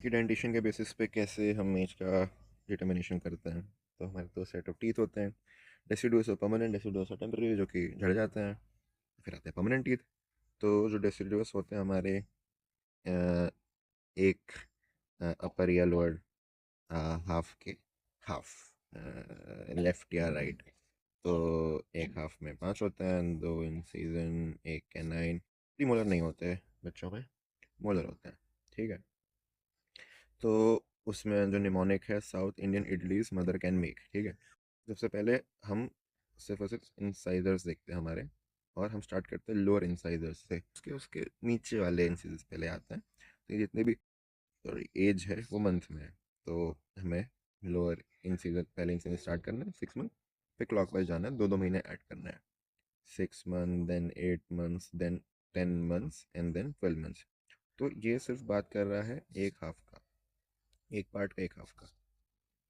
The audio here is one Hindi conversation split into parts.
कि डेंटिशन के बेसिस पे कैसे हम एज का डिटर्मिनेशन करते हैं। तो हमारे दो सेट ऑफ टीथ होते हैं, डेसिडुअस और परमानेंट। डेसिडुअस और टेम्परेरी, जो कि झड़ जाते हैं। फिर आते हैं परमानेंट टीथ। तो जो डेसिडुअस होते हैं हमारे अ, एक अपर या लोअर हाफ के, हाफ लेफ्ट या राइट। तो एक हाफ में 5 होते हैं, दो इन सीजन, एक कैनाइन। प्रीमोलर नहीं होते बच्चों में, मोलर होते हैं। ठीक है। तो उसमें जो निमोनिक है, south Indian idlis mother can make. ठीक है। सबसे पहले हम सिर्फ और सिर्फ इंसाइजर्स देखते हैं हमारे, और हम स्टार्ट करते हैं लोअर इंसाइजर्स से। उसके उसके नीचे वाले इंसाइजर्स पहले आते हैं। तो ये जितने भी सॉरी एज है वो मंथ में है। तो हमें लोअर इंसाइजर, पहले इंसाइजर स्टार्ट करना है 6 मंथ। फिर क्लॉकवाइज जाना है, दो दो महीने ऐड करना है। 6 month, then 8 months, then 10 months, and then 12 months. तो ये सिर्फ बात कर रहा है एक हाफ का, एक पार्ट का, एक हाफ का।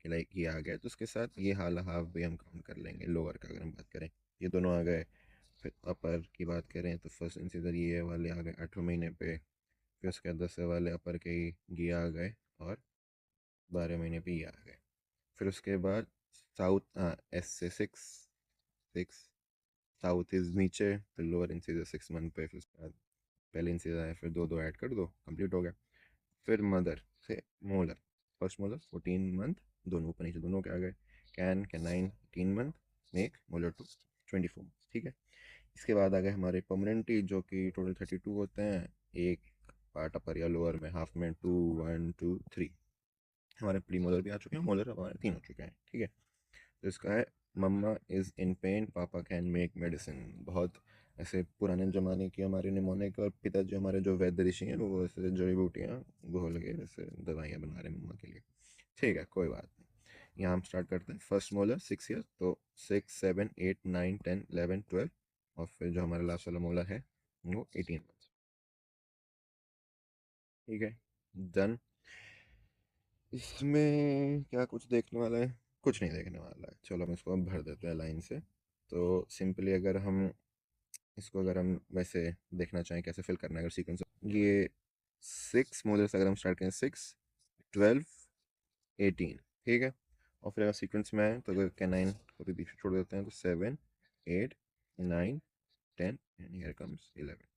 कि लाइक ये आ गया तो उसके साथ ये हाल हाफ भी हम काउंट कर लेंगे। लोअर का अगर हम बात करें, ये दोनों आ गए। फिर अपर की बात करें तो फर्स्ट इंसिजर ये वाले आ गए 8वें महीने पे। फिर उसके बाद 10वें वाले अपर के ये आ गए, और 12वें महीने पे ये आ गए। फिर उसके बाद साउथ, एस से 6 साउथ इज नीचे, फिर लोअर इंसिजर 6 मंथ पे। फिर उसके बाद पहले इंसिजर आया, फिर दो दो ऐड कर दो, कंप्लीट हो गया। फिर मदर से मोलर, फर्स्ट मोलर 14 मंथ, दोनों ऊपर नीचे दोनों के आ गए। Canine 18 month, make molar two 24। ठीक है। इसके बाद आ गए हमारे परमानेंटली, जो कि टोटल 32 होते हैं। एक पार्ट अपर या लोअर में, हाफ में 2, 1, 2, 3। हमारे प्री मोलर भी आ चुके हैं, मोलर हमारे 3 हो चुके हैं। ठीक है। तो इसका है, मम्मा इज़ इन पेन, पापा कैन मेक मेडिसिन। बहुत ऐसे पुराने ज़माने की हमारे निमोनिक और पिताजी हमारे जो वैद्य ऋषि हैं, वो ऐसे जड़ी बूटियाँ घोल के ऐसे दवाइयाँ बना रहे हैं मम्मा के लिए। ठीक है, कोई बात नहीं। यहाँ हम स्टार्ट करते हैं। फर्स्ट मोलर 6 ईयर, तो 6, 7, 8, 9, 10, 11, 12। और फिर जो हमारा लास्ट वाला मोलर है वो 18 मंथ। ठीक है, डन। इसमें क्या कुछ देखने वाला है? कुछ नहीं देखने वाला है। चलो हम इसको अब भर देते हैं लाइन से। तो सिंपली अगर हम इसको, अगर हम वैसे देखना चाहें कैसे फिल करना है, अगर सीक्वेंस ये 6 मोलर्स अगर हम स्टार्ट करें, 6, 12, 18। ठीक है। और फिर अगर सीक्वेंस में आए तो अगर कैनाइन को भी पीछे छोड़ देते हैं तो 7, 8, 9, 10, एंड हियर कम्स 11।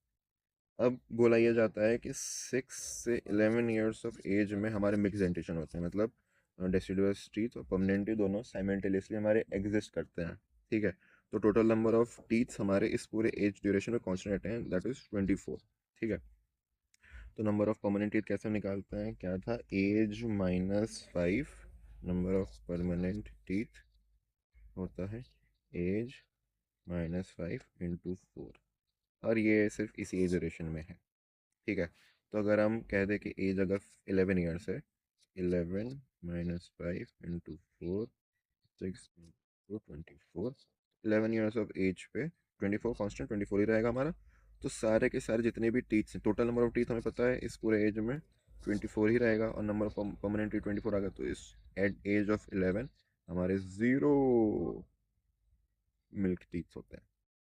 अब बोला यह जाता है कि 6 से 11 ईयर्स ऑफ एज में हमारे मिक्स डेंटिशन होते हैं। मतलब डेसिडुअस टीथ और परमानेंट दोनों साइमल्टेनियसली हमारे एग्जिस्ट करते हैं। ठीक है। तो टोटल नंबर ऑफ टीथ्स हमारे इस पूरे एज ड्यूरेशन में कॉन्स्टेंट हैं, दैट इज 24। ठीक है। तो नंबर ऑफ परमानेंट टीथ कैसे निकालते हैं? क्या था, age -5, number of permanent teeth होता है एज -5 × 4। और ये सिर्फ इसी एज ड्यूरेशन में है। ठीक है। तो अगर हम कह दें कि एज अगर 11 ईयर्स है, 11 - 5 × 4, 6 × 24। 11 ईयर्स ऑफ एज पे 24 कांस्टेंट, 24 ही रहेगा हमारा। तो सारे के सारे जितने भी टीथ हैं, टोटल नंबर ऑफ टीथ हमें पता है इस पूरे एज में 24 ही रहेगा, और नंबर ऑफ परमानेंट 24 आ गया। तो इस एट एज ऑफ 11 हमारे 0 मिल्क टीथ होते हैं।